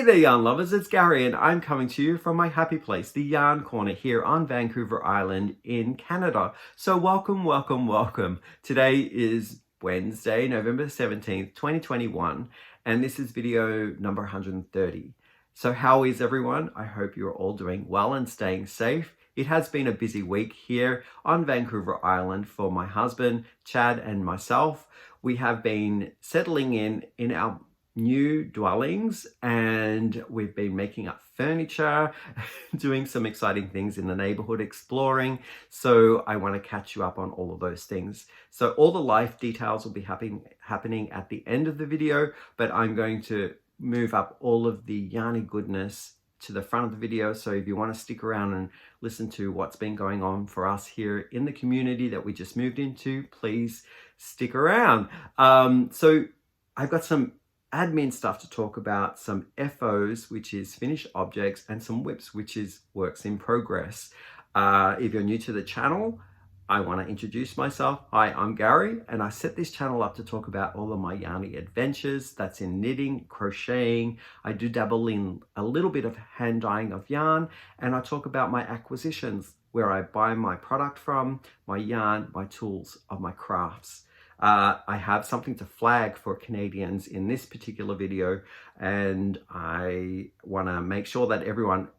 Hey there, yarn lovers, it's Gary and I'm coming to you from my happy place, the Yarn Corner here on Vancouver Island in Canada. So welcome, welcome, welcome. Today is Wednesday, November 17th, 2021, and this is video number 130. So how is everyone? I hope you're all doing well and staying safe. It has been a busy week here on Vancouver Island for my husband, Chad, and myself. We have been settling in our new dwellings, and we've been making up furniture, doing some exciting things in the neighborhood, exploring. So I want to catch you up on all of those things. So all the life details will be happening at the end of the video, but I'm going to move up all of the yarny goodness to the front of the video. So if you want to stick around and listen to what's been going on for us here in the community that we just moved into, please stick around. So I've got some admin stuff to talk about, some FOs, which is finished objects, and some WIPs, which is works in progress. If you're new to the channel, I want to introduce myself. Hi, I'm Gary, and I set this channel up to talk about all of my yarny adventures. That's in knitting, crocheting. I do dabble in a little bit of hand dyeing of yarn, and I talk about my acquisitions, where I buy my product from, my yarn, my tools of my crafts. I have something to flag for Canadians in this particular video, and I want to make sure that everyone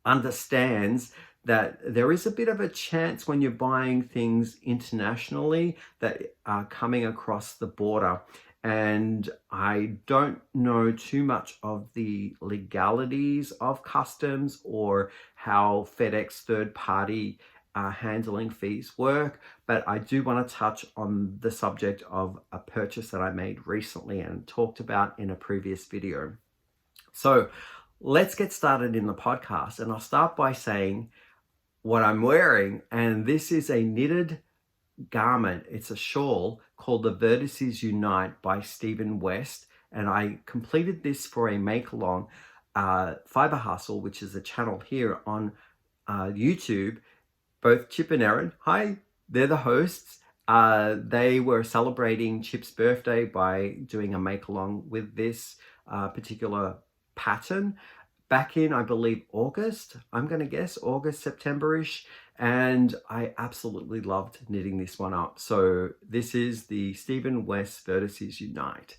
understands that there is a bit of a chance when you're buying things internationally that are coming across the border. And I don't know too much of the legalities of customs or how FedEx third-party handling fees work, but I do want to touch on the subject of a purchase that I made recently and talked about in a previous video. So let's get started in the podcast, and I'll start by saying what I'm wearing, and this is a knitted garment. It's a shawl called The Vertices Unite by Stephen West, and I completed this for a make-along Fiber Hustle, which is a channel here on YouTube. Both Chip and Erin, hi, they're the hosts. They were celebrating Chip's birthday by doing a make-along with this particular pattern back in, I believe, August. I'm going to guess August, September-ish. And I absolutely loved knitting this one up. So this is the Stephen West Vertices Unite.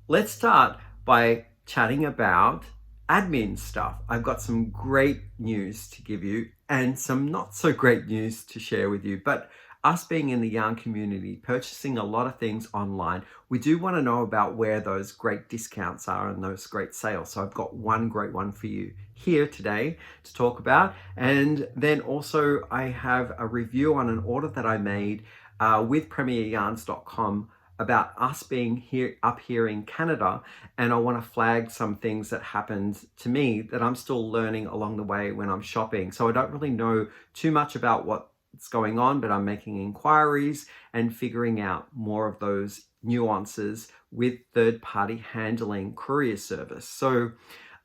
Let's start by chatting about admin stuff. I've got some great news to give you and some not so great news to share with you. But us being in the yarn community, purchasing a lot of things online, we do want to know about where those great discounts are and those great sales. So I've got one great one for you here today to talk about. And then also I have a review on an order that I made with premieryarns.com about us being up here in Canada, and I want to flag some things that happened to me that I'm still learning along the way when I'm shopping. So I don't really know too much about what's going on, but I'm making inquiries and figuring out more of those nuances with third-party handling courier service. So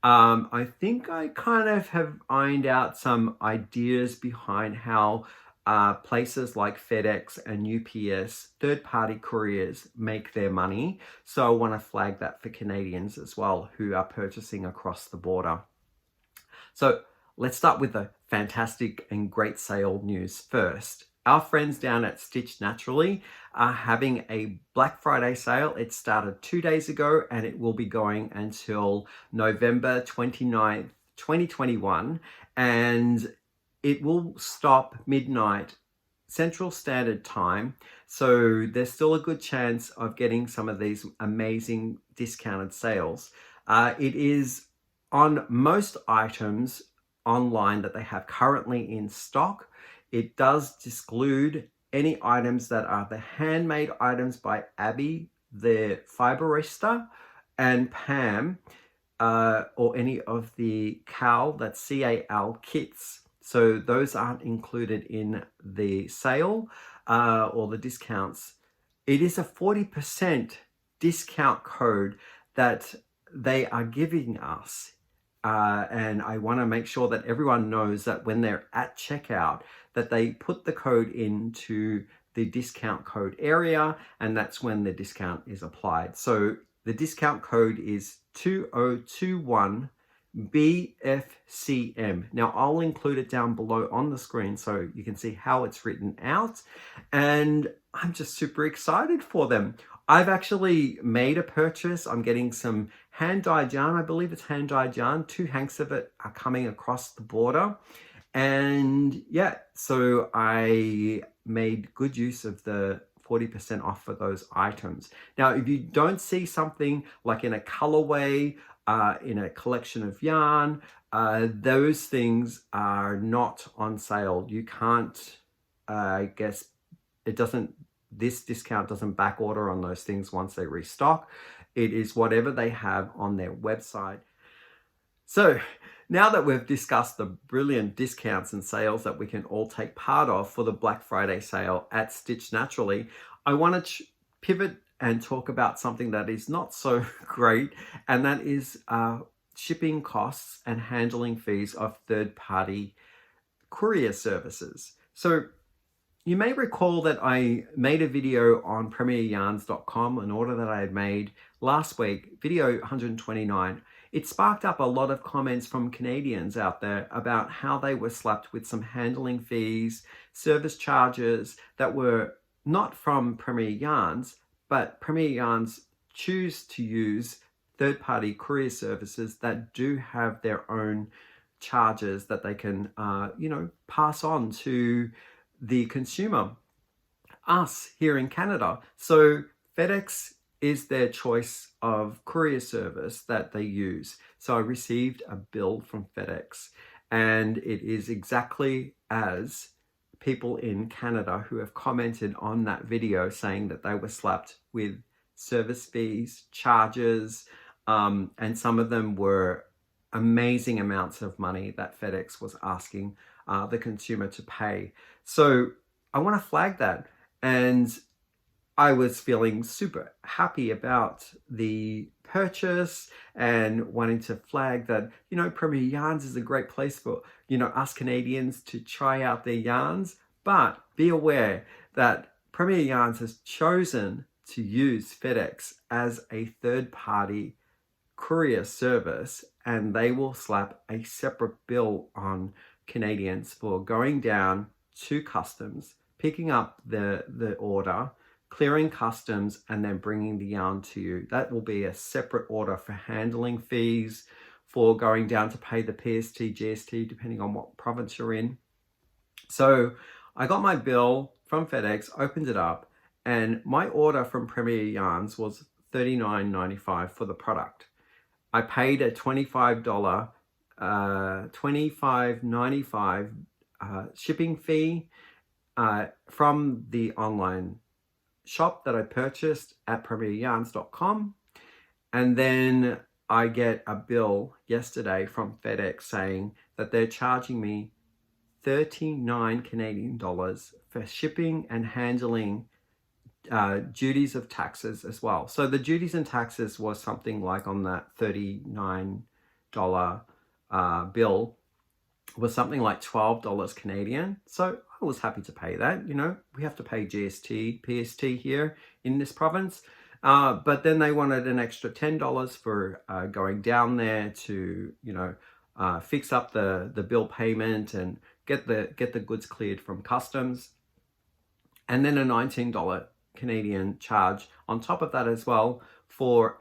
I think I kind of have ironed out some ideas behind how places like FedEx and UPS, third-party couriers, make their money. So I want to flag that for Canadians as well who are purchasing across the border. So let's start with the fantastic and great sale news first. Our friends down at Stitch Naturally are having a Black Friday sale. It started 2 days ago and it will be going until November 29th, 2021. And it will stop midnight Central Standard Time. So there's still a good chance of getting some of these amazing discounted sales. It is on most items online that they have currently in stock. It does exclude any items that are the handmade items by Abby, the Fiberista, and Pam, or any of the CAL, that's CAL kits. So those aren't included in the sale or the discounts. It is a 40% discount code that they are giving us. And I want to make sure that everyone knows that when they're at checkout, that they put the code into the discount code area, and that's when the discount is applied. So the discount code is 2021 BFCM. Now I'll include it down below on the screen so you can see how it's written out, and I'm just super excited for them. I've actually made a purchase. I'm getting some hand-dyed yarn. I believe it's hand-dyed yarn. 2 hanks of it are coming across the border. And yeah, so I made good use of the 40% off for those items. Now, if you don't see something like in a colorway, in a collection of yarn, those things are not on sale. You can't, I guess, this discount doesn't back order on those things once they restock. It is whatever they have on their website. So now that we've discussed the brilliant discounts and sales that we can all take part of for the Black Friday sale at Stitch Naturally, I want to pivot and talk about something that is not so great, and that is shipping costs and handling fees of third-party courier services. So you may recall that I made a video on premieryarns.com, an order that I had made last week, video 129. It sparked up a lot of comments from Canadians out there about how they were slapped with some handling fees, service charges that were not from Premier Yarns, but Premier Yarns choose to use third-party courier services that do have their own charges that they can, pass on to the consumer, us here in Canada. So FedEx is their choice of courier service that they use. So I received a bill from FedEx, and it is exactly as people in Canada who have commented on that video saying that they were slapped with service fees, charges, and some of them were amazing amounts of money that FedEx was asking the consumer to pay. So I want to flag that. And I was feeling super happy about the purchase and wanting to flag that, Premier Yarns is a great place for, us Canadians to try out their yarns. But be aware that Premier Yarns has chosen to use FedEx as a third-party courier service, and they will slap a separate bill on Canadians for going down to customs, picking up the order, clearing customs, and then bringing the yarn to you. That will be a separate order for handling fees, for going down to pay the PST, GST, depending on what province you're in. So I got my bill from FedEx, opened it up, and my order from Premier Yarns was $39.95 for the product. I paid a $25, $25.95 shipping fee from the online shop that I purchased at premieryarns.com. And then I get a bill yesterday from FedEx saying that they're charging me 39 Canadian dollars for shipping and handling duties of taxes as well. So the duties and taxes was something like on that $39 bill was something like $12 Canadian. So I was happy to pay that. We have to pay GST, PST here in this province. But then they wanted an extra $10 for going down there to, fix up the bill payment and get the goods cleared from customs. And then a $19 Canadian charge on top of that as well for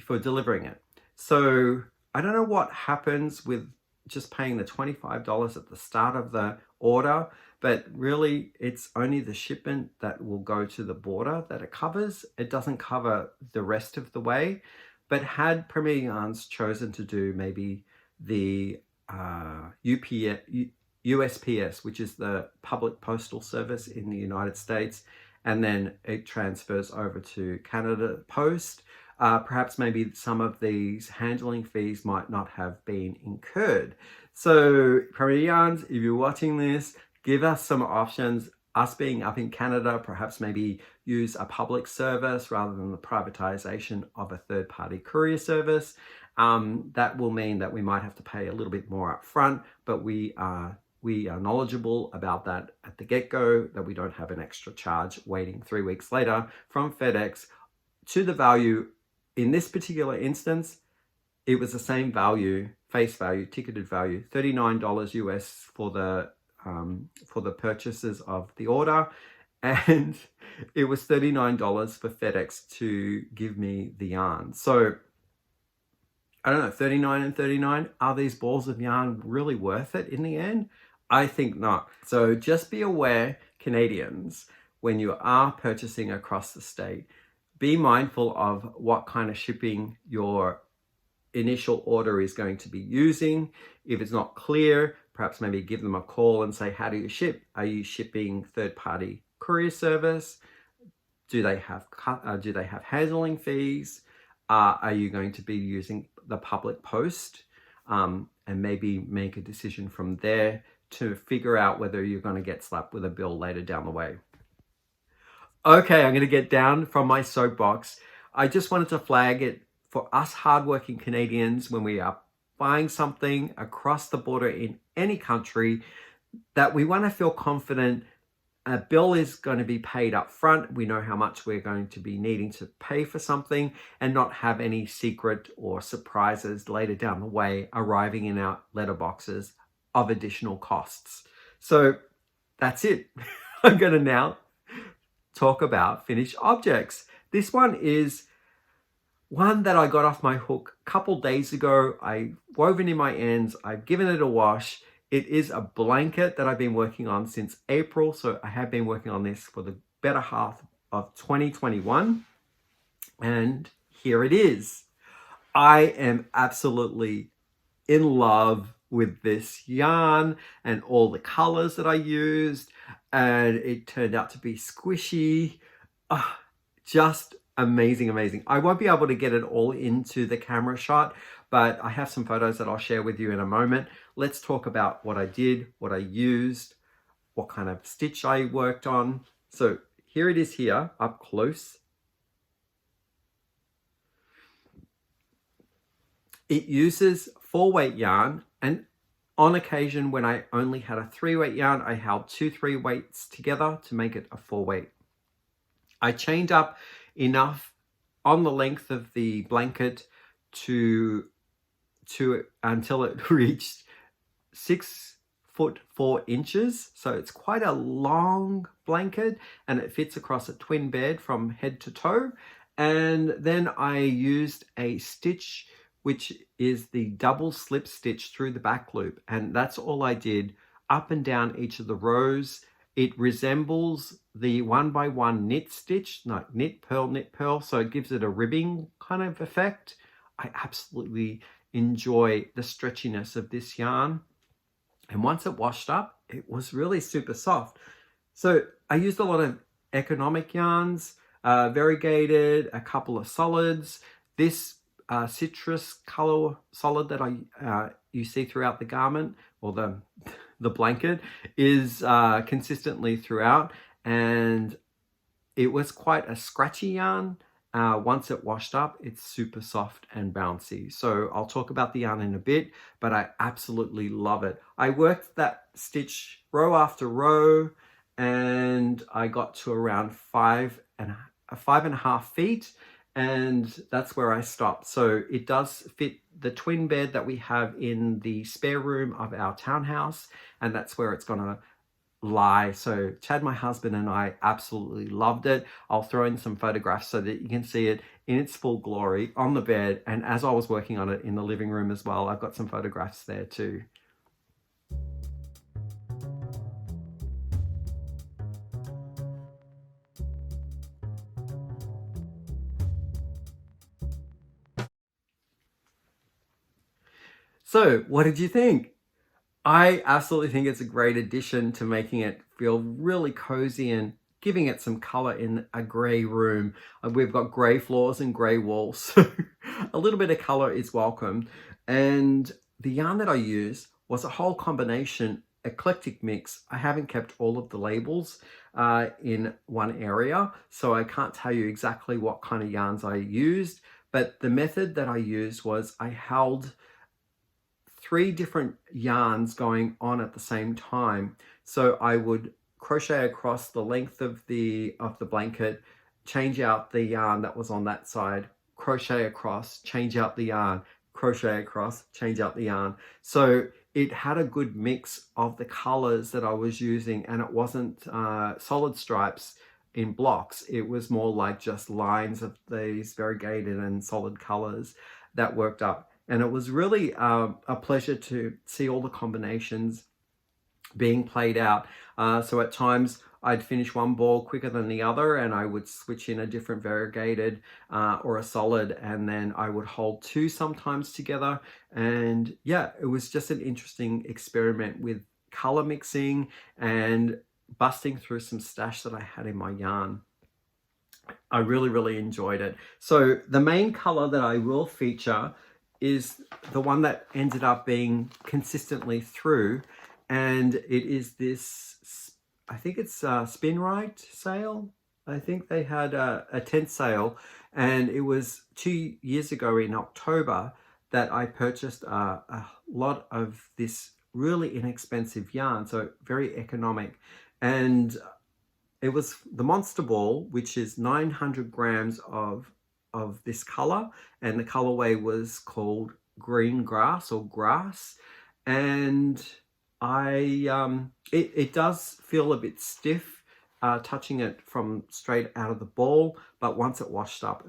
delivering it. So I don't know what happens with just paying the $25 at the start of the order, but really it's only the shipment that will go to the border that it covers. It doesn't cover the rest of the way. But had Premier Yarns chosen to do maybe the USPS, which is the Public Postal Service in the United States, and then it transfers over to Canada Post, perhaps maybe some of these handling fees might not have been incurred. So Premier Yarns, if you're watching this, give us some options. Us being up in Canada, perhaps maybe use a public service rather than the privatization of a third-party courier service. That will mean that we might have to pay a little bit more up front, but we are knowledgeable about that at the get-go, that we don't have an extra charge waiting 3 weeks later from FedEx to the value in this particular instance, it was the same value, face value, ticketed value, $39 US for the purchases of the order, and it was $39 for FedEx to give me the yarn. So I don't know, 39 and 39, are these balls of yarn really worth it in the end? I think not. So just be aware, Canadians, when you are purchasing across the state, be mindful of what kind of shipping your initial order is going to be using. If it's not clear, perhaps maybe give them a call and say, how do you ship? Are you shipping third-party courier service? Do they have handling fees? Are you going to be using the public post? And maybe make a decision from there to figure out whether you're going to get slapped with a bill later down the way. Okay, I'm going to get down from my soapbox. I just wanted to flag it for us hardworking Canadians when we are buying something across the border in any country, that we want to feel confident a bill is going to be paid up front. We know how much we're going to be needing to pay for something, and not have any secret or surprises later down the way arriving in our letterboxes of additional costs. So that's it. I'm going to now talk about finished objects. This one is one that I got off my hook a couple days ago. I woven in my ends. I've given it a wash. It is a blanket that I've been working on since April. So I have been working on this for the better half of 2021. And here it is. I am absolutely in love with this yarn and all the colors that I used. And it turned out to be squishy. Just amazing, amazing. I won't be able to get it all into the camera shot, but I have some photos that I'll share with you in a moment. Let's talk about what I did, what I used, what kind of stitch I worked on. So here it is here, up close. It uses 4-weight yarn, and on occasion when I only had a 3-weight yarn, I held 2 3-weights together to make it a 4-weight. I chained up enough on the length of the blanket to until it reached 6 foot 4 inches. So it's quite a long blanket, and it fits across a twin bed from head to toe. And then I used a stitch, which is the double slip stitch through the back loop. And that's all I did up and down each of the rows. It resembles the 1x1 knit stitch, like knit, pearl. So it gives it a ribbing kind of effect. I absolutely enjoy the stretchiness of this yarn. And once it washed up, it was really super soft. So I used a lot of economic yarns, variegated, a couple of solids. This citrus color solid that you see throughout the garment, or the blanket, is consistently throughout, and it was quite a scratchy yarn. Once it washed up, it's super soft and bouncy. So I'll talk about the yarn in a bit, but I absolutely love it. I worked that stitch row after row, and I got to around 5.5 feet, and that's where I stopped. So it does fit the twin bed that we have in the spare room of our townhouse, and that's where it's gonna lie. So Chad, my husband, and I absolutely loved it. I'll throw in some photographs so that you can see it in its full glory on the bed, and as I was working on it in the living room as well. I've got some photographs there too. So what did you think? I absolutely think it's a great addition to making it feel really cozy and giving it some color in a gray room. We've got gray floors and gray walls, so a little bit of color is welcome. And the yarn that I used was a whole combination, eclectic mix. I haven't kept all of the labels in one area, so I can't tell you exactly what kind of yarns I used, but the method that I used was I held 3 different yarns going on at the same time. So I would crochet across the length of the blanket, change out the yarn that was on that side, crochet across, change out the yarn, crochet across, change out the yarn. So it had a good mix of the colors that I was using, and it wasn't solid stripes in blocks. It was more like just lines of these variegated and solid colors that worked up. And it was really a pleasure to see all the combinations being played out. So at times I'd finish one ball quicker than the other, and I would switch in a different variegated or a solid, and then I would hold two sometimes together. And yeah, it was just an interesting experiment with color mixing and busting through some stash that I had in my yarn. I really enjoyed it. So the main color that I will feature is the one that ended up being consistently through, and it is this, I think it's a Spin Right sale. I think they had a tent sale, and it was 2 years ago in October that I purchased a lot of this really inexpensive yarn, so very economic. And it was the Monster Ball, which is 900 grams of this color, and the colorway was called Green Grass or Grass. And it does feel a bit stiff touching it from straight out of the ball, but once it washed up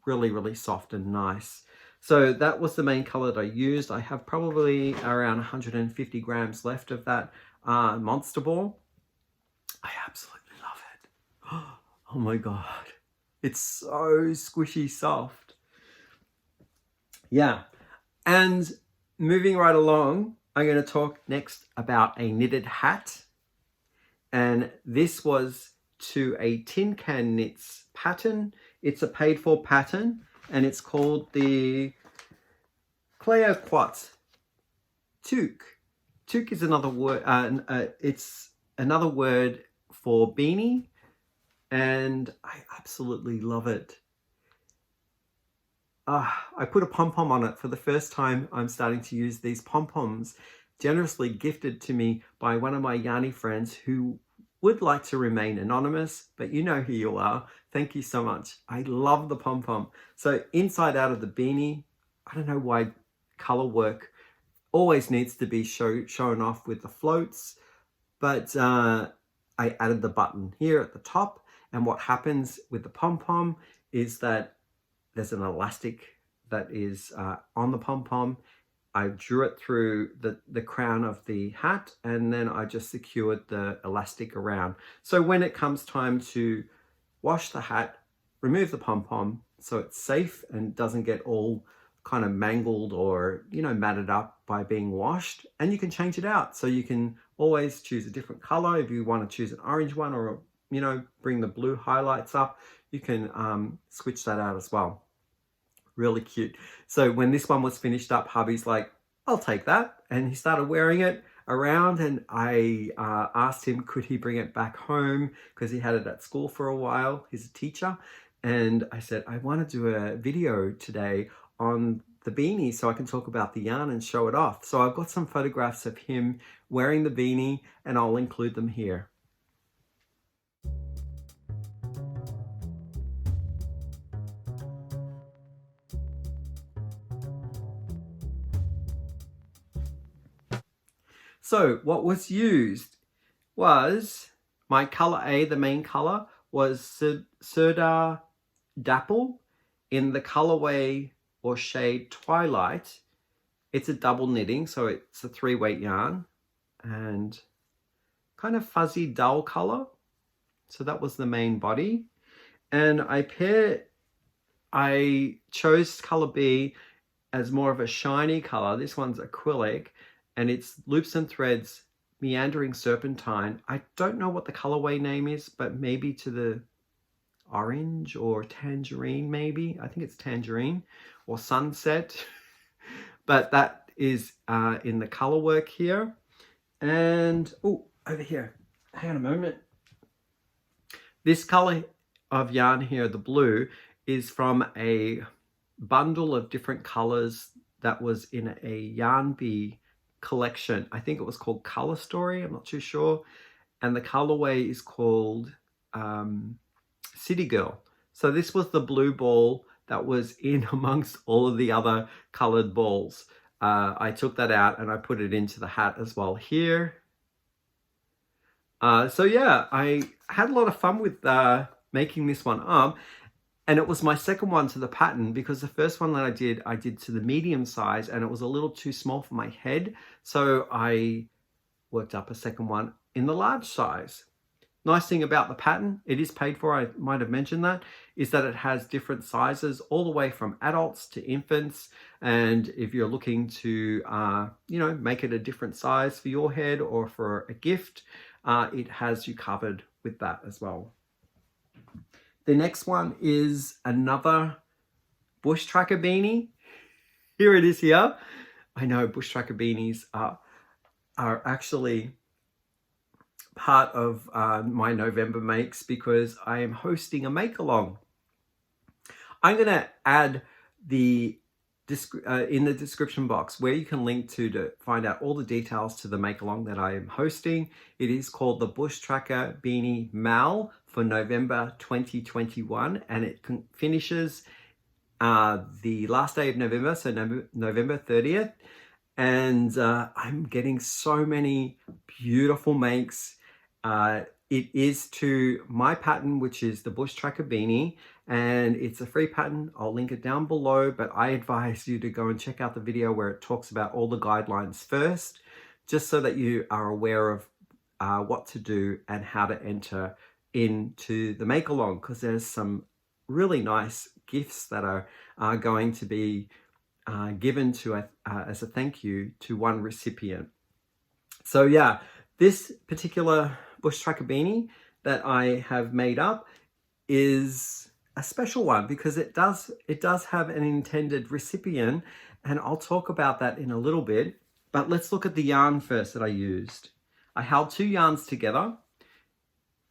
really soft and nice. So that was the main color that I used. I have probably around 150 grams left of that Monster Ball. I absolutely love it. Oh my God. It's so squishy soft. Yeah. And moving right along, I'm going to talk next about a knitted hat. And this was to a Tin Can Knits pattern. It's a paid for pattern, and it's called the Clayoquot Toque. Toque is another word, it's another word for beanie, and I absolutely love it. I put a pom-pom on it for the first time. I'm starting to use these pom-poms, generously gifted to me by one of my yarny friends who would like to remain anonymous, but you know who you are. Thank you so much. I love the pom-pom. So inside out of the beanie, I don't know why color work always needs to be shown off with the floats, but I added the button here at the top, and what happens with the pom-pom is that there's an elastic that is on the pom-pom. I drew it through the crown of the hat, and then I just secured the elastic around. So when it comes time to wash the hat, remove the pom-pom so it's safe and doesn't get all kind of mangled or, you know, matted up by being washed. And you can change it out. So you can always choose a different color. If you want to choose an orange one, or, you know, bring the blue highlights up, you can switch that out as well. Really cute. So when this one was finished up, hubby's like, I'll take that. And he started wearing it around, and I asked him, could he bring it back home? Because he had it at school for a while. He's a teacher. And I said, I want to do a video today on the beanie so I can talk about the yarn and show it off. So I've got some photographs of him wearing the beanie, and I'll include them here. So what was used was my color A, the main color, was Serdar Dapple in the colorway or shade Twilight. It's a double knitting, so it's a 3-weight yarn, and kind of fuzzy dull color. So that was the main body. And I chose color B as more of a shiny color. This one's acrylic, and it's Loops and Threads Meandering Serpentine. I don't know what the colorway name is, but maybe to the orange or tangerine, maybe. I think it's tangerine or sunset. But that is in the color work here. And, oh, over here, hang on a moment. This color of yarn here, the blue, is from a bundle of different colors that was in a Yarn Bee collection. I think it was called Color Story, I'm not too sure. And the colorway is called City Girl. So this was the blue ball that was in amongst all of the other colored balls. I took that out and I put it into the hat as well here. So yeah, I had a lot of fun with making this one up. And it was my second one to the pattern, because the first one that I did to the medium size, and it was a little too small for my head. So I worked up a second one in the large size. Nice thing about the pattern, it is paid for, I might have mentioned that, is that it has different sizes all the way from adults to infants. And if you're looking to, you know, make it a different size for your head or for a gift, it has you covered with that as well. The next one is another Bush Tracker beanie. Here it is here. I know Bush Tracker beanies are actually part of my November makes, because I am hosting a make-along. I'm going to add the in the description box where you can link to find out all the details to the make-along that I am hosting. It is called the Bush Tracker Beanie Mal for November 2021, and it finishes the last day of November, so November 30th. And I'm getting so many beautiful makes. It is to my pattern, which is the Bush Tracker Beanie, and it's a free pattern. I'll link it down below, but I advise you to go and check out the video where it talks about all the guidelines first, just so that you are aware of what to do and how to enter into the make-along, because there's some really nice gifts that are going to be given to as a thank you to one recipient. So yeah, this particular Bush Tracker beanie that I have made up is a special one, because it does have an intended recipient, and I'll talk about that in a little bit. But let's look at the yarn first that I used. I held two yarns together,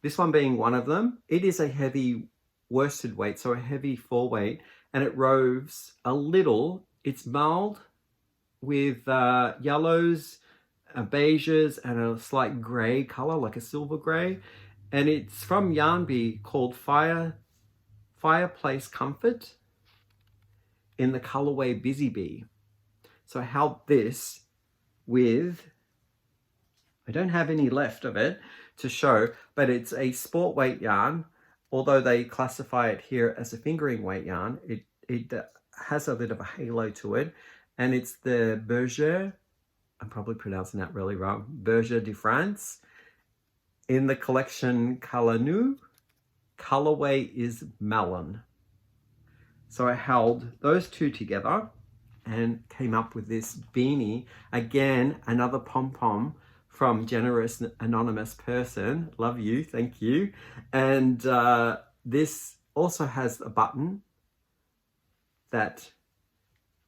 this one being one of them. It is a heavy worsted weight, so a heavy 4 weight, and it roves a little. It's mulled with yellows, beiges, and a slight grey color, like a silver grey. And it's from Yarn Bee, called Fireplace Comfort in the colorway Busy Bee. So I held this with, I don't have any left of it to show, but it's a sport weight yarn. Although they classify it here as a fingering weight yarn, it has a bit of a halo to it, and it's the Berger, I'm probably pronouncing that really wrong, Berger de France, in the collection Color Nu. Colorway is Melon. So I held those two together and came up with this beanie. Again, another pom-pom from Generous Anonymous Person. Love you, thank you. And this also has a button that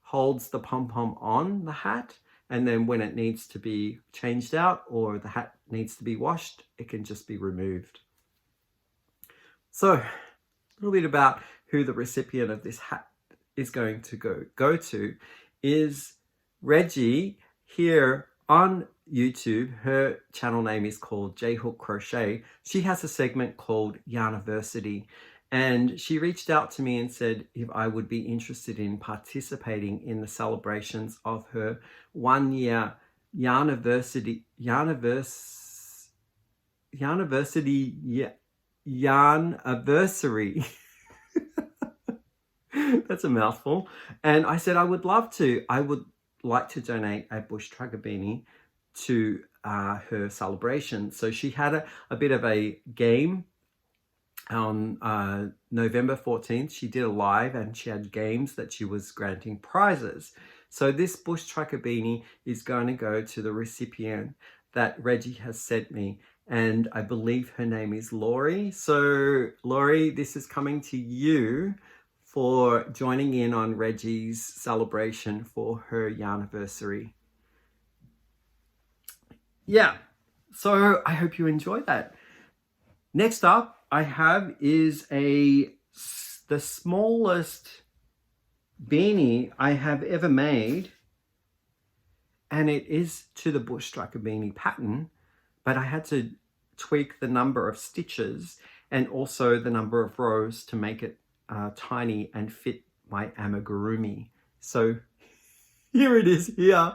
holds the pom-pom on the hat, and then when it needs to be changed out or the hat needs to be washed, it can just be removed. So a little bit about who the recipient of this hat is going to go to is Reggie here on YouTube. Her channel name is called J Hook Crochet. She has a segment called Yarniversity, and she reached out to me and said if I would be interested in participating in the celebrations of her 1 year Yarniversity Yarniversary. That's a mouthful. And I said I would love to. I would like to donate a Bush Tracker beanie to her celebration. So she had a bit of a game on November 14th. She did a live and she had games that she was granting prizes. So this Bush Tracker beanie is going to go to the recipient that Reggie has sent me. And I believe her name is Laurie. So Laurie, this is coming to you for joining in on Reggie's celebration for her Yarniversary. Yeah, so I hope you enjoy that. Next up I have is the smallest beanie I have ever made, and it is to the Bush Tracker beanie pattern, but I had to tweak the number of stitches and also the number of rows to make it tiny and fit my amigurumi. So here it is here.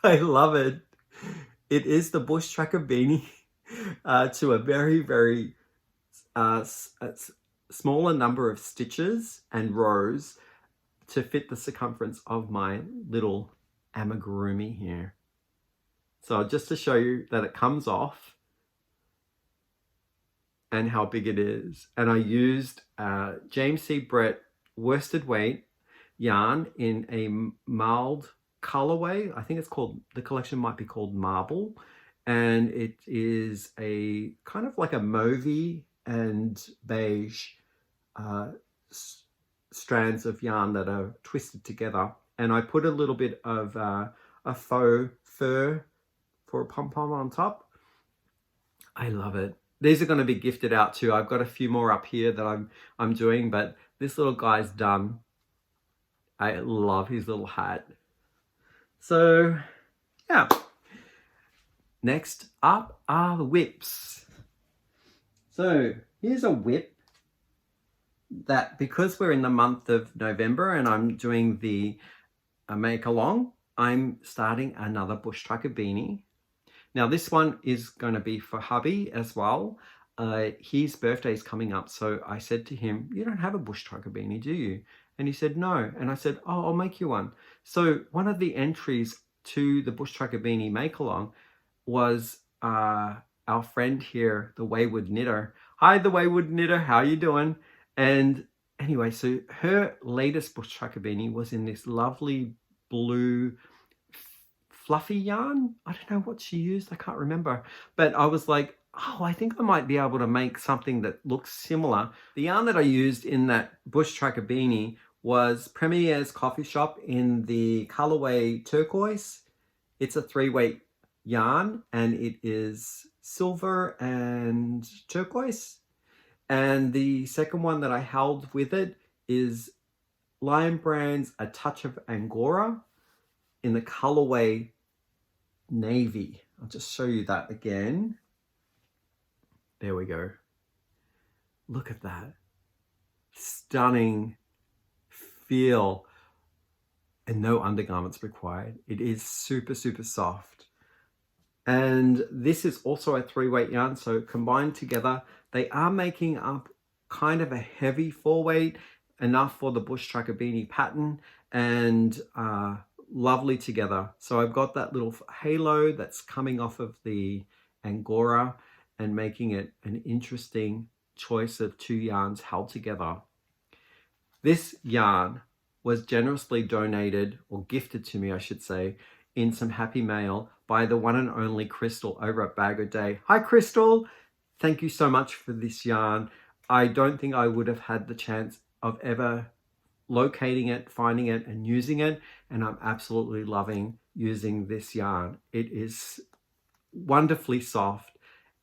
I love it. It is the Bush Tracker Beanie to a very, very smaller number of stitches and rows to fit the circumference of my little amigurumi here. So just to show you that it comes off and how big it is. And I used James C. Brett worsted weight yarn in a mild colorway. I think it's called, the collection might be called Marble. And it is a kind of like a mauvey and beige strands of yarn that are twisted together. And I put a little bit of a faux fur for a pom-pom on top. I love it. These are going to be gifted out too. I've got a few more up here that I'm doing, but this little guy's done. I love his little hat. So yeah. Next up are the whips. So here's a whip that, because we're in the month of November and I'm doing the make along, I'm starting another Bush Tracker Beanie. Now this one is going to be for hubby as well. His birthday is coming up, so I said to him, you don't have a Bush Tracker Beanie, do you? And he said, no. And I said, oh, I'll make you one. So one of the entries to the Bush Tracker Beanie make along was our friend here, the Wayward Knitter. Hi, the Wayward Knitter, how you doing? And anyway, so her latest Bush Tracker Beanie was in this lovely blue fluffy yarn. I don't know what she used, I can't remember. But I was like, oh, I think I might be able to make something that looks similar. The yarn that I used in that Bush Tracker Beanie was Premier's Coffee Shop in the colorway Turquoise. It's a 3-weight yarn and it is silver and turquoise. And the second one that I held with it is Lion Brand's A Touch of Angora in the colorway Navy. I'll just show you that again. There we go. Look at that. Stunning feel and no undergarments required. It is super, super soft. And this is also a 3-weight yarn. So combined together, they are making up kind of a heavy 4-weight, enough for the Bush Tracker Beanie pattern, and lovely together. So I've got that little halo that's coming off of the Angora and making it an interesting choice of 2 yarns held together. This yarn was generously donated, or gifted to me, I should say, in some happy mail by the one and only Crystal over at Bag O' Day. Hi, Crystal. Thank you so much for this yarn. I don't think I would have had the chance of ever locating it, finding it, and using it. And I'm absolutely loving using this yarn. It is wonderfully soft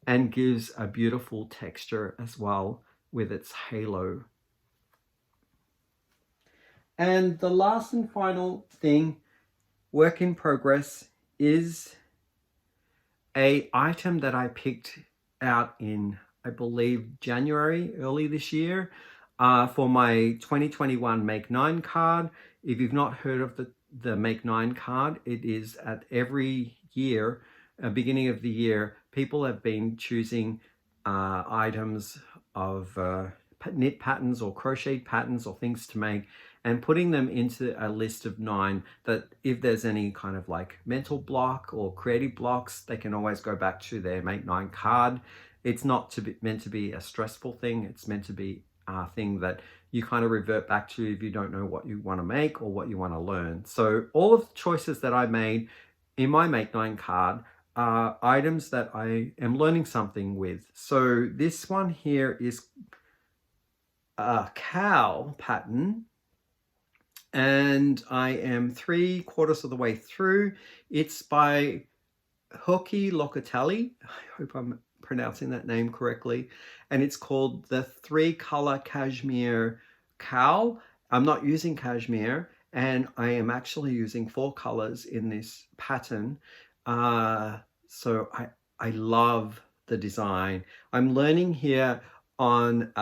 and gives a beautiful texture as well with its halo. And the last and final thing, work in progress, is a item that I picked out in, I believe, January, early this year, for my 2021 Make 9 card. If you've not heard of the Make 9 card, it is at every year, beginning of the year, people have been choosing items of knit patterns or crocheted patterns or things to make, and putting them into a list of 9 that if there's any kind of like mental block or creative blocks, they can always go back to their Make 9 card. It's not meant to be a stressful thing. It's meant to be a thing that you kind of revert back to if you don't know what you want to make or what you want to learn. So all of the choices that I made in my Make 9 card are items that I am learning something with. So this one here is a cow pattern, and I am 3/4 of the way through. It's by Hoki Locatelli. I hope I'm pronouncing that name correctly. And it's called the 3-color cashmere cowl. I'm not using cashmere, and I am actually using 4 colors in this pattern. So I love the design. I'm learning here on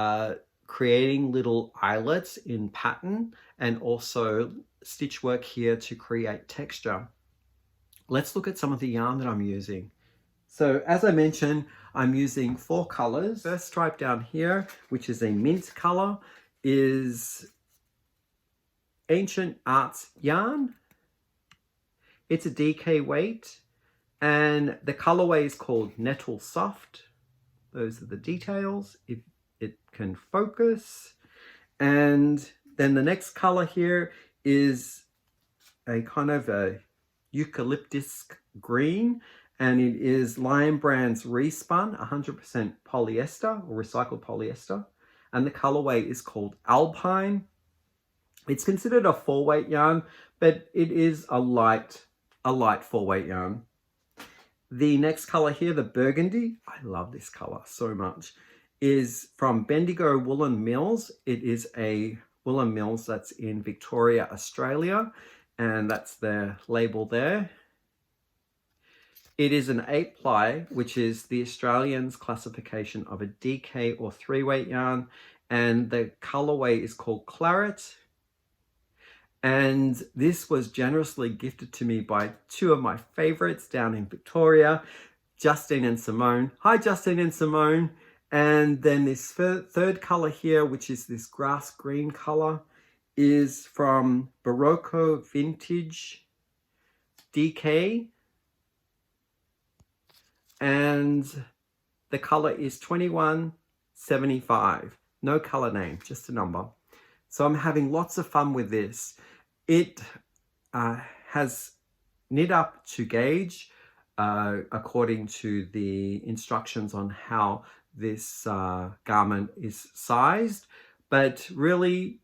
creating little eyelets in pattern and also stitch work here to create texture. Let's look at some of the yarn that I'm using. So as I mentioned, I'm using 4 colors. First stripe down here, which is a mint color, is Ancient Arts yarn. It's a DK weight, and the colorway is called Nettle Soft. Those are the details, if it can focus. And then the next color here is a kind of a eucalyptus green, and it is Lion Brand's Respun 100% polyester or recycled polyester, and the colorway is called Alpine. It's considered a 4-weight yarn, but it is a light 4-weight yarn. The next color here, the burgundy, I love this color so much, is from Bendigo Woolen Mills. It is a woolen mills that's in Victoria, Australia, and that's the label there. It is an 8-ply, which is the Australians' classification of a DK or 3-weight yarn, and the colorway is called Claret. And this was generously gifted to me by 2 of my favorites down in Victoria, Justine and Simone. Hi, Justine and Simone. And then this third color here, which is this grass green color, is from Barocco Vintage DK. And the color is 2175. No color name, just a number. So I'm having lots of fun with this. It has knit up to gauge according to the instructions on how this garment is sized, but really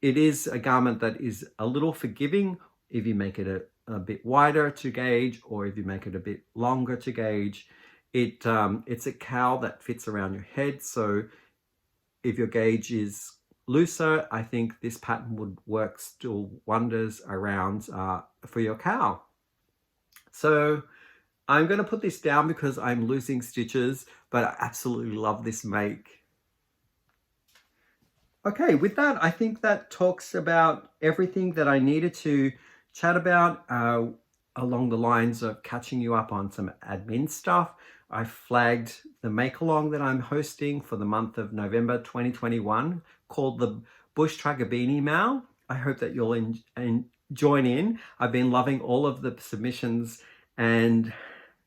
it is a garment that is a little forgiving if you make it a bit wider to gauge, or if you make it a bit longer to gauge. It's a cowl that fits around your head, so if your gauge is looser, I think this pattern would work still wonders around for your cowl. So I'm going to put this down because I'm losing stitches, but I absolutely love this make. Okay, with that, I think that talks about everything that I needed to chat about along the lines of catching you up on some admin stuff. I flagged the make-along that I'm hosting for the month of November 2021 called the Bush Tracker Beanie Mal. I hope that you'll join in. I've been loving all of the submissions and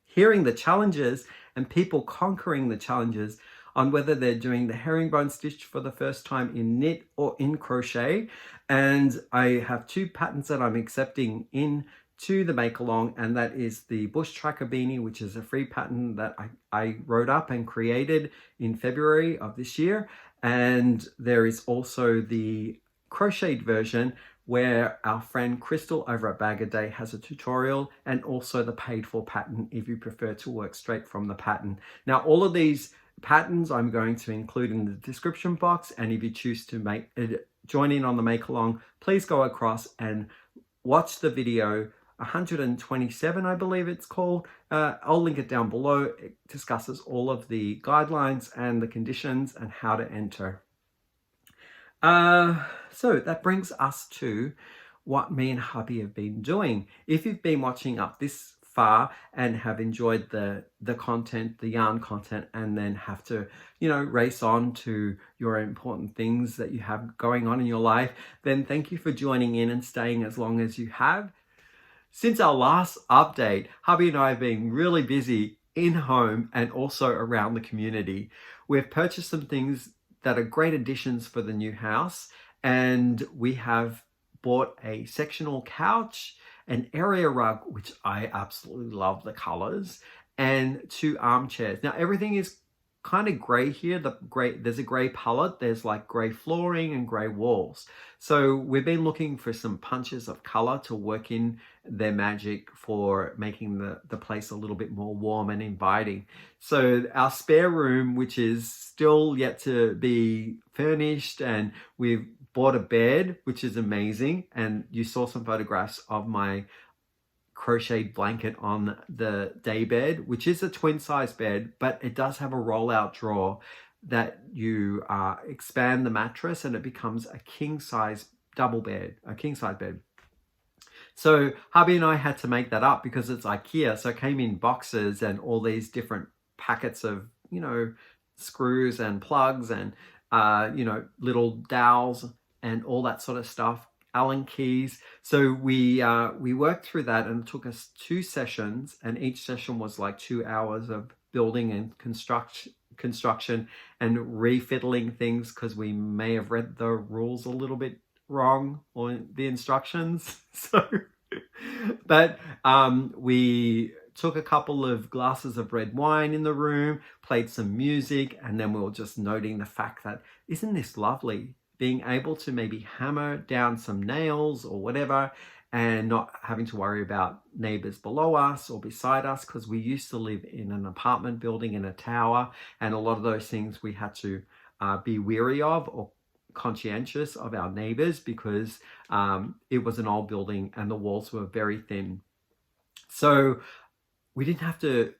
hearing the challenges and people conquering the challenges on whether they're doing the herringbone stitch for the first time in knit or in crochet. And I have 2 patterns that I'm accepting in to the make along, and that is the Bush Tracker Beanie, which is a free pattern that I wrote up and created in February of this year. And there is also the crocheted version where our friend Crystal over at Bag a Day has a tutorial, and also the paid for pattern if you prefer to work straight from the pattern. Now, all of these patterns I'm going to include in the description box, and if you choose to join in on the make along, please go across and watch the video 127, I believe it's called. I'll link it down below. It discusses all of the guidelines and the conditions and how to enter. So that brings us to what me and hubby have been doing. If you've been watching up this far and have enjoyed the content, the yarn content, and then have to, race on to your important things that you have going on in your life, then thank you for joining in and staying as long as you have. Since our last update, hubby and I have been really busy in home and also around the community. We've purchased some things that are great additions for the new house, and we have bought a sectional couch, an area rug, which I absolutely love the colors, and 2 armchairs. Now everything is kind of gray here. There's a gray palette, there's like gray flooring and gray walls. So we've been looking for some punches of color to work in their magic for making the place a little bit more warm and inviting. So our spare room, which is still yet to be furnished, and we've bought a bed, which is amazing. And you saw some photographs of my crocheted blanket on the day bed, which is a twin size bed, but it does have a rollout drawer. that you expand the mattress and it becomes a king size double bed, a king size bed. So hubby and I had to make that up because it's IKEA. So it came in boxes and all these different packets of, screws and plugs and, little dowels and all that sort of stuff, Allen keys. So we worked through that, and it took us 2 sessions, and each session was like 2 hours of building and construction and refiddling things because we may have read the rules a little bit wrong or the instructions. So but we took a couple of glasses of red wine in the room, played some music, and then we were just noting the fact that, isn't this lovely, being able to maybe hammer down some nails or whatever and not having to worry about neighbors below us or beside us, because we used to live in an apartment building in a tower, and a lot of those things we had to be wary of or conscientious of our neighbors, because it was an old building and the walls were very thin. So we didn't have to,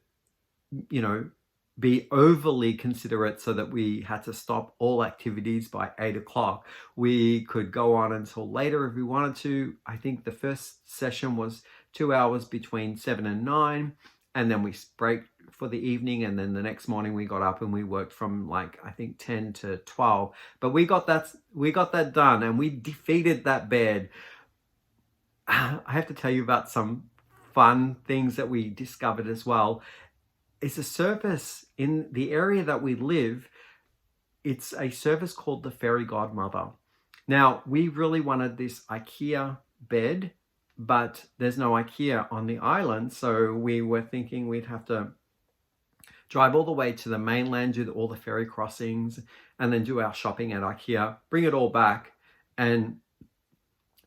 be overly considerate so that we had to stop all activities by 8 o'clock. We could go on until later if we wanted to. I think the first session was 2 hours between 7 and 9, and then we break for the evening, and then the next morning we got up and we worked from I think 10 to 12. But we got that done, and we defeated that bed. I have to tell you about some fun things that we discovered as well. It's a service in the area that we live. It's a service called the Fairy Godmother. Now, we really wanted this IKEA bed, but there's no IKEA on the island. So we were thinking we'd have to drive all the way to the mainland, do all the ferry crossings, and then do our shopping at IKEA, bring it all back. And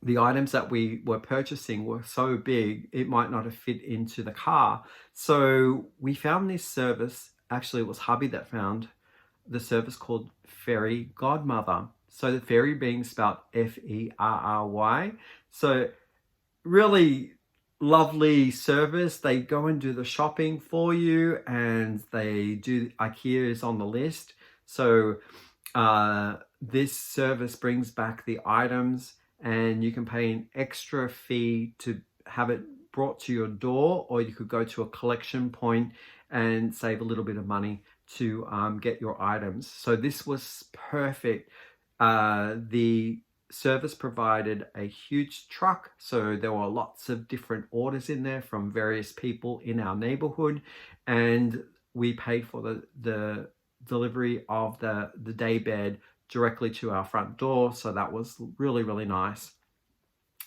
the items that we were purchasing were so big, it might not have fit into the car. So we found this service. Actually, it was hubby that found the service called Fairy Godmother. So the fairy being spelled F-E-R-R-Y. So really lovely service. They go and do the shopping for you, and they do, IKEA is on the list. So this service brings back the items, and you can pay an extra fee to have it brought to your door, or you could go to a collection point and save a little bit of money to get your items. So this was perfect. The service provided a huge truck, so there were lots of different orders in there from various people in our neighborhood, and we paid for the delivery of the day bed directly to our front door. So that was really, really nice.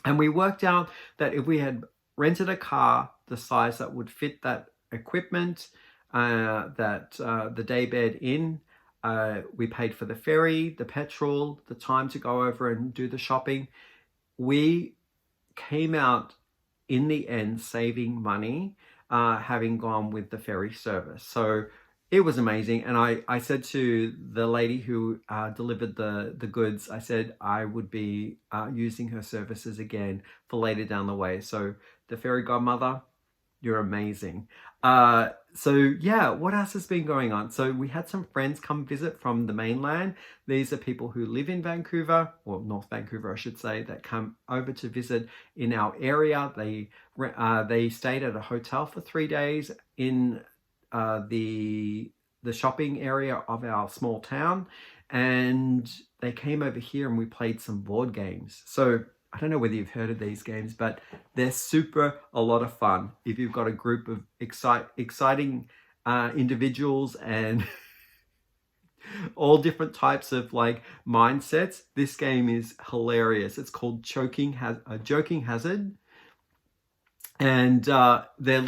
And we worked out that if we had rented a car the size that would fit that equipment, the day bed in, we paid for the ferry, the petrol, the time to go over and do the shopping. We came out in the end saving money, having gone with the ferry service. So it was amazing. And I said to the lady who delivered the goods, I said I would be using her services again for later down the way. So the Fairy Godmother, you're amazing. So yeah, what else has been going on? So we had some friends come visit from the mainland. These are people who live in Vancouver, or North Vancouver, I should say, that come over to visit in our area. They stayed at a hotel for 3 days in the shopping area of our small town, and they came over here and we played some board games. So I don't know whether you've heard of these games, but they're a lot of fun if you've got a group of exciting individuals and all different types of mindsets. This game is hilarious. It's called Joking Hazard, and they're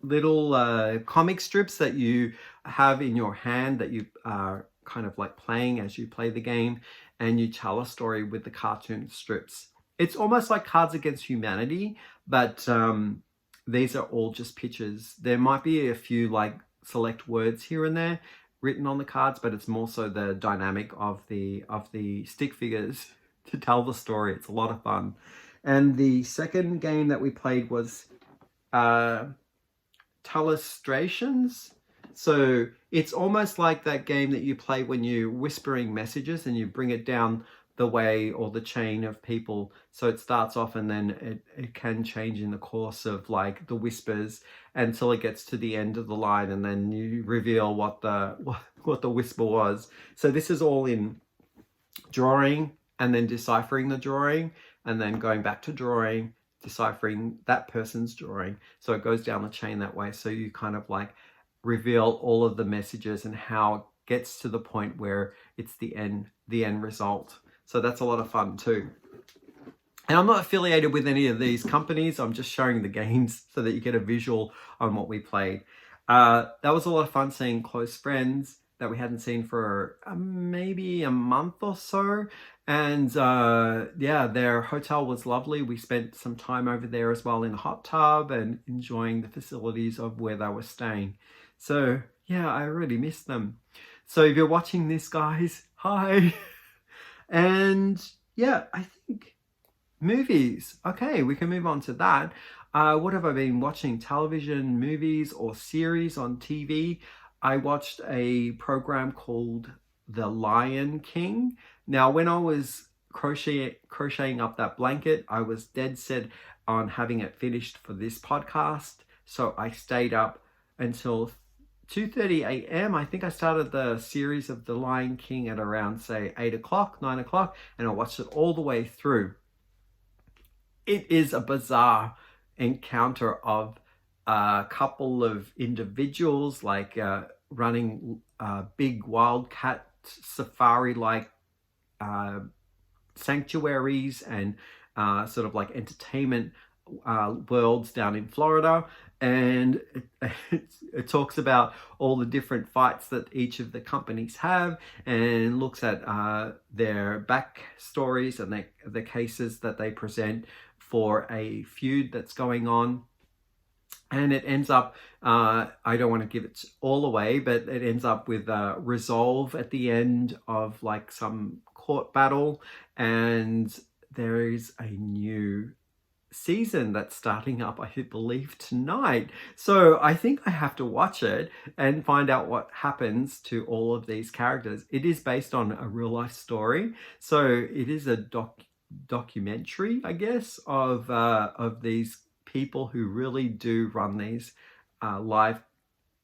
little comic strips that you have in your hand that you are kind of playing as you play the game, and you tell a story with the cartoon strips. It's almost like Cards Against Humanity, but these are all just pictures. There might be a few select words here and there written on the cards, but it's more so the dynamic of the stick figures to tell the story. It's a lot of fun. And the second game that we played was Telestrations. So it's almost like that game that you play when you're whispering messages and you bring it down the way or the chain of people. So it starts off and then it can change in the course of like the whispers until it gets to the end of the line, and then you reveal what the whisper was. So this is all in drawing and then deciphering the drawing and then going back to drawing, deciphering that person's drawing. So it goes down the chain that way. So you kind of like reveal all of the messages and how it gets to the point where it's the end result. So that's a lot of fun too. And I'm not affiliated with any of these companies. I'm just showing the games so that you get a visual on what we played. That was a lot of fun seeing close friends that we hadn't seen for maybe a month or so. And yeah, their hotel was lovely. We spent some time over there as well in a hot tub and enjoying the facilities of where they were staying. So yeah, I really miss them. So if you're watching this, guys, hi. And yeah, I think movies. Okay, we can move on to that. What have I been watching? Television, movies, or series on TV? I watched a program called The Lion King. Now, when I was crocheting up that blanket, I was dead set on having it finished for this podcast. So I stayed up until 2:30 a.m. I think I started the series of The Lion King at around, say, 8 o'clock, 9 o'clock, and I watched it all the way through. It is a bizarre encounter of a couple of individuals like running big wildcat safari-like sanctuaries and sort of like entertainment worlds down in Florida. And it talks about all the different fights that each of the companies have and looks at their backstories and the cases that they present for a feud that's going on. And it ends up, I don't want to give it all away, but it ends up with a resolve at the end of like some court battle. And there is a new season that's starting up, I believe, tonight. So I think I have to watch it and find out what happens to all of these characters. It is based on a real life story. So it is a documentary, I guess, of these people who really do run these live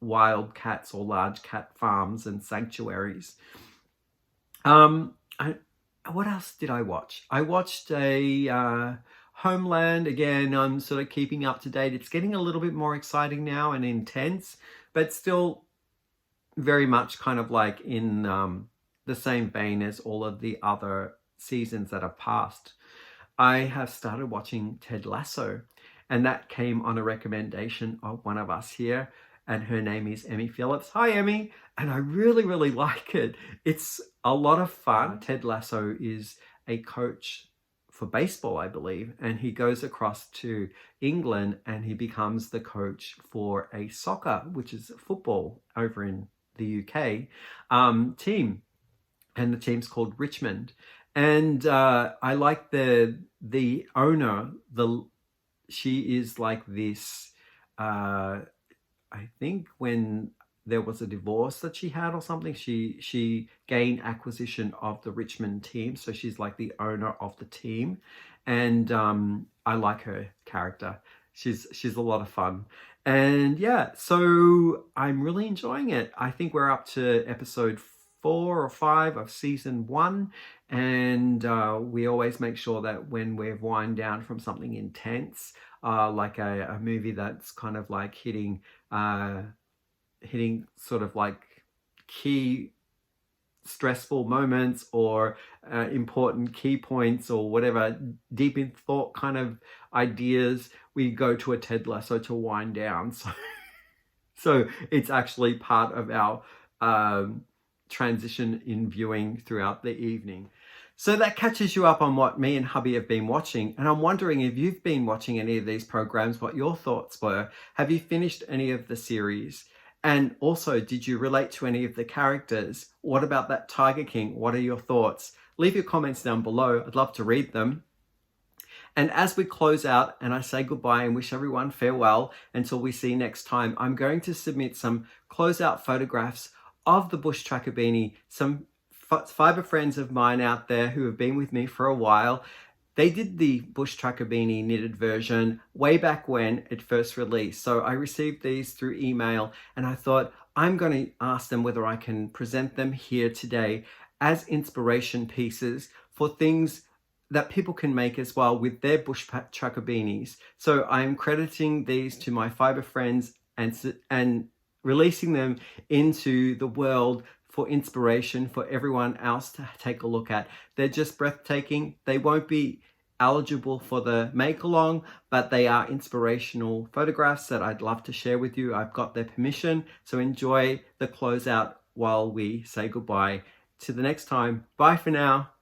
wild cats or large cat farms and sanctuaries. What else did I watch? I watched a Homeland. Again, I'm sort of keeping up to date. It's getting a little bit more exciting now and intense, but still very much kind of like in the same vein as all of the other seasons that have passed. I have started watching Ted Lasso, and that came on a recommendation of one of us here, and her name is Emmy Phillips. Hi, Emmy. And I really, really like it. It's a lot of fun. Ted Lasso is a coach for baseball, I believe, and he goes across to England and he becomes the coach for a soccer, which is football over in the UK, team. And the team's called Richmond. And I like the owner. She is like this, I think when there was a divorce that she had or something, she gained acquisition of the Richmond team. So she's like the owner of the team. And I like her character. She's a lot of fun. And yeah, so I'm really enjoying it. I think we're up to episode 4 or 5 of season 1. And we always make sure that when we've wind down from something intense, like a movie that's kind of like hitting sort of like key stressful moments or important key points or whatever, deep in thought kind of ideas, we go to a Ted Lasso to wind down. So it's actually part of our transition in viewing throughout the evening. So that catches you up on what me and hubby have been watching. And I'm wondering if you've been watching any of these programs, what your thoughts were. Have you finished any of the series? And also, did you relate to any of the characters? What about that Tiger King? What are your thoughts? Leave your comments down below. I'd love to read them. And as we close out and I say goodbye and wish everyone farewell until we see next time, I'm going to submit some closeout photographs of the Bush Tracker Beanie. Some fiber friends of mine out there who have been with me for a while, they did the Bush Tracker Beanie knitted version way back when it first released. So I received these through email and I thought I'm going to ask them whether I can present them here today as inspiration pieces for things that people can make as well with their Bush Tracker Beanies. So I'm crediting these to my fiber friends and releasing them into the world for inspiration for everyone else to take a look at. They're just breathtaking. They won't be eligible for the make along, but they are inspirational photographs that I'd love to share with you. I've got their permission, so enjoy the closeout while we say goodbye. To the next time. Bye for now.